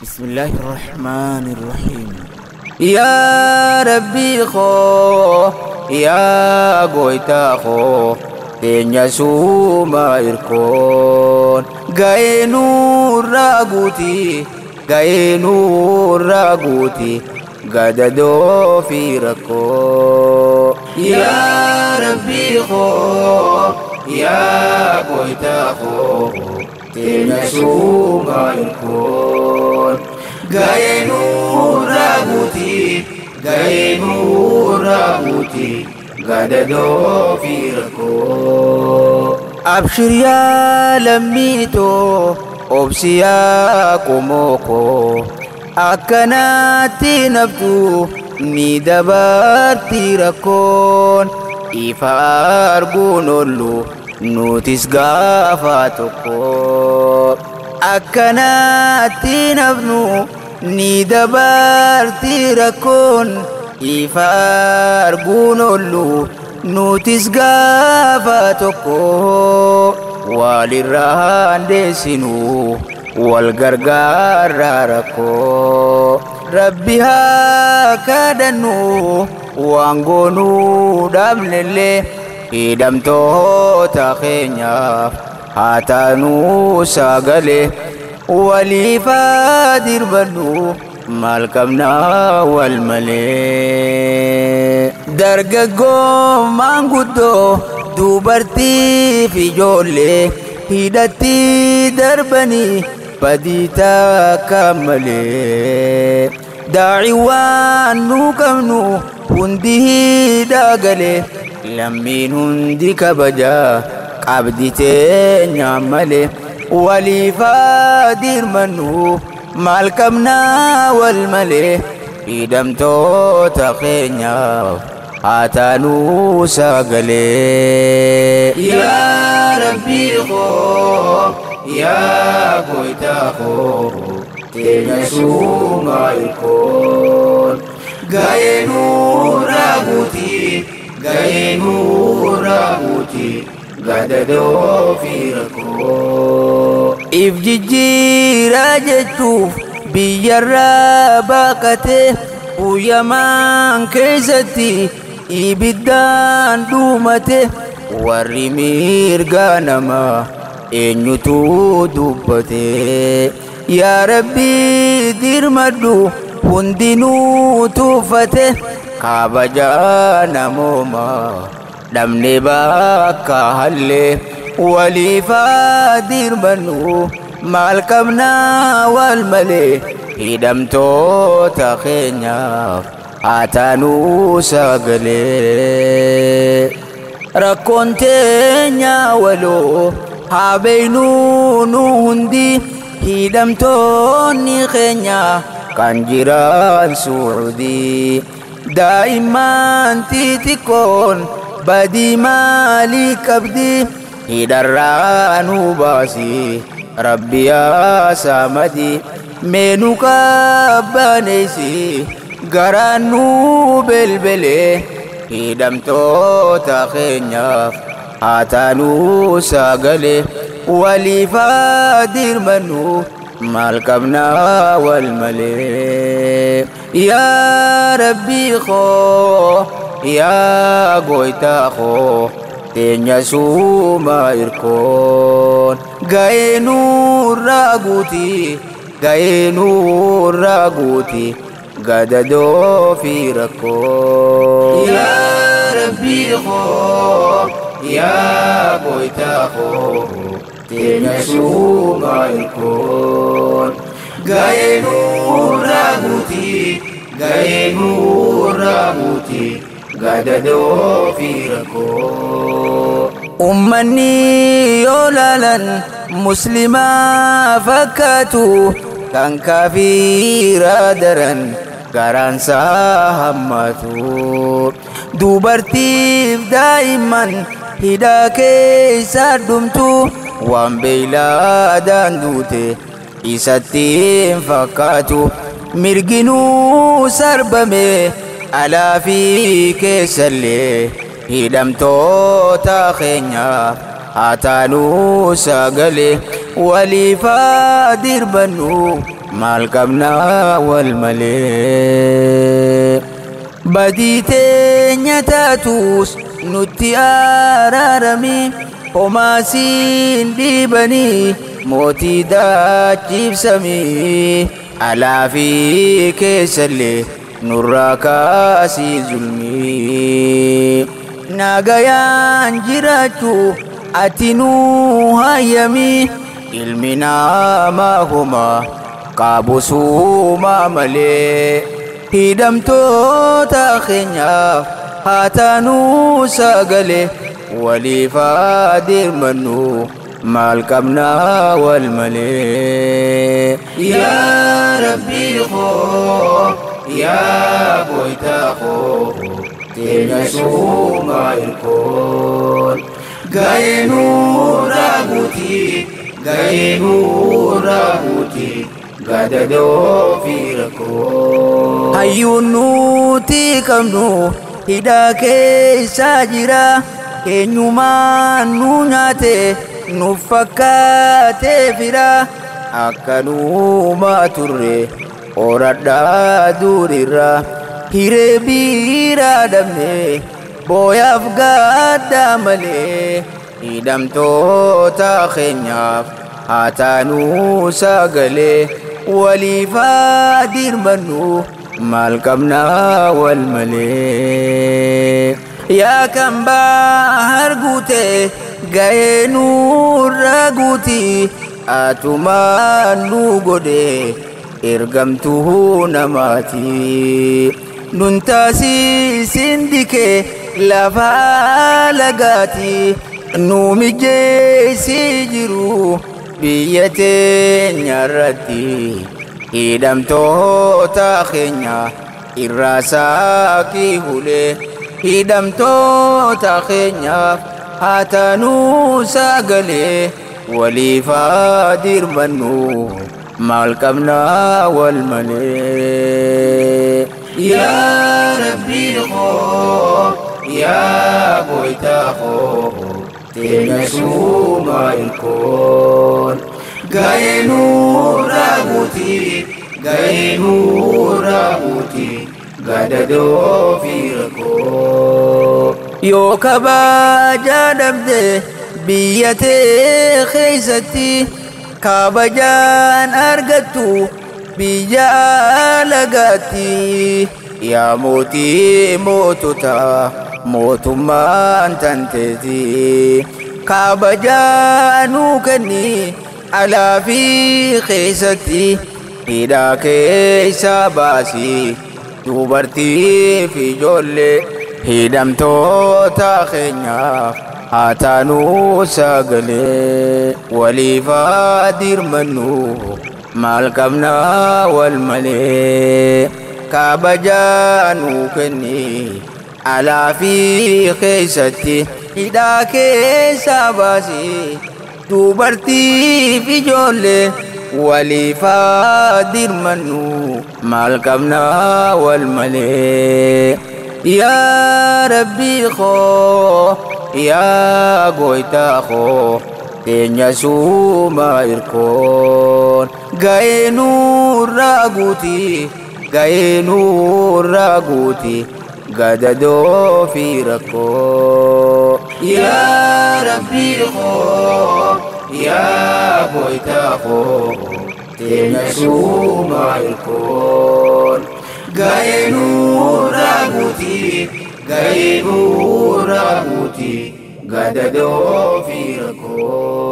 بسم الله الرحمن الرحيم. يا ربي خو يا قويتا خو تنيا سوما يركون gaye nurra guuti gaye nurra guuti gadado fi rakko. يا ربي خو يا قويتا خو تنيا سوما يركون gaye nurra guuti gaye nurra guuti gadado fi rakko. أبشر يا لميتو أبسي يا كوموكو أكناتي نبتو ندبرتي ركون إفارقون اللو نوتس غافاتكو أكناتي نبنو ندبرتي ركون إفارقون اللو nutis gaafa tokko walirraa handeessinu wal gargaarraa rakkoo. Rabbi haa kadhannu waan goonuu dhabnellee hidhamtoota keenyaaf haa taanuu sagalee waliif haa dirbannu maal qabnaa wal malee. Dargaggoo maanguddoo dubartii fi ijoollee hidhatti darbanii badii takka malee. Daa'ii waan nu qabnu hundi hidhaa galee lammiin hundi kabajaa qabdi teenya malee waliif haa dirmannu maal qabnaa wal malee hidhamtoota keenyaaf haa taanuu sagalee. Yaa Rabbii koo yaa Gooftaa koo teenya suumaa ilkoon gaye nurra guuti gaye nurra guuti gadadoo fi rakkoo. If jijjiiraa jechuuf biyyarraa baqatee uyyamaan keessatti ibiddaan dhumate warri mirga namaa eenyutu dubbate. Yaa Rabbii dirmadhu hundinuu tuffate kabajaa namoomaa dhabne bakka hallee waliif haa dirmannu maal qabnaa wal malee hidhamtoota keenyaaf haa taanuu sagalee. Rakkoon teenya waloo haa beeynuu nu hundi hidhamtoonni keenya kan jiran Suudii daa'imman xixiqqoon badii maalii qabdi hidharraa nu baasi Rabbi yaa Samadi meenu qabbaneessi garaan nu belbelee hidhamtoota keenyaaf haa taanuu sagalee waliif haa dirmannu maal qabnaa wal malee. Yaa Rabbii koo yaa Gooftaa koo teenya suumaa ilkoon gaye nurra guuti gaye nurra guuti gadadoo fi rakkoo. Yaa Rabbii koo yaa Gooftaa koo teenya suumaa ilkoon gaye nurra guuti gaye nurra guuti gadadoo fi rakkoo. Ummanni yoo laalan muslimaa fakkaatu kan kaafiraa daran garansaa hammaatu. Dubartiif daa'imman hidhaa keessa dhumtu waan beeylaadhaan duute isatti hin fakkaatu. Mirginuu sarbame alaa fi keessallee hidhamtoota keenyaaf haa taanuu sagalee waliif haa dirbannu maal qabnaa wal malee. Badii teenya taatus nutti araarami homaasiin dhiibanii mootii daachibsamii alaa fi keessallee nurraa kaasii zulmii. Nagayaan jiraachuu ati nuu hayyami ilmi namaa homaa qabusumaa malee. Hidhamtoota keenyaaf haa taanuu sagalee waliif haa dirmannu maal qabnaa wal malee. Yaa Rabbii koo yaa Gooftaa koo teenya suumaa irkoon gaye nurra guuti gaye nurra guuti gadadoo fi rakkoo. Hayyuun nuti qabnu hidha keessa jira eenyumaan nu nyaate nuuf fakkaatee fira akkanuma turre oradhaa durirra hiree biraa dhabne booyaaf gaddaa malee. Hidhamtoota keenyaaf haa taanuu sagalee waliif haa dirmannu maal qabnaa wal malee. Yaa kan bahar guute gaye nurra guuti atumaan nu godhe ergamtuu namaati. Nun taasisin dikee lafa lagaati nu mijeessi jiru biyya teenya irratti. Hidhamtoota keenya irraa saaqii hulee hidhamtoota keenyaaf haa taanuu sagalee waliif haa dirmannu maal qabnaa wal malee. Yaa Rabbii koo yaa Gooftaa koo teenya suumaa irkoon gaye nurra guuti gaye nurra guuti gadadoo fi rakkoo. Yoo kabajaa dhabde biyya tee keessatti kabajaan argattu biyya alagaatti. Yaa mootii moototaa mootummaan tanteeti kabajaa nuu kenni alaa fi keessatti. Hidha keessa baasii dubartii fi ijoollee hidhamtoota keenyaaf haa taanuu sagalee waliif haa dirmannu maal qabnaa wal malee. Kabajaa nuu kenni alaa fi keessatti. Hidha keessa baasii dubartii fi ijoollee waliif haa dirmannu maal qabnaa wal malee. Yaa Rabbii koo yaa Gooftaa koo teenya suumaa irkoon gaye nurra guuti gaye nurra guuti gadadoo fi rakkoo. Yaa Rabbii koo yaa Gooftaa koo teenya suumaa irkoon gaye nurra guuti gaye nurra guuti gadadoo fi rakkoo.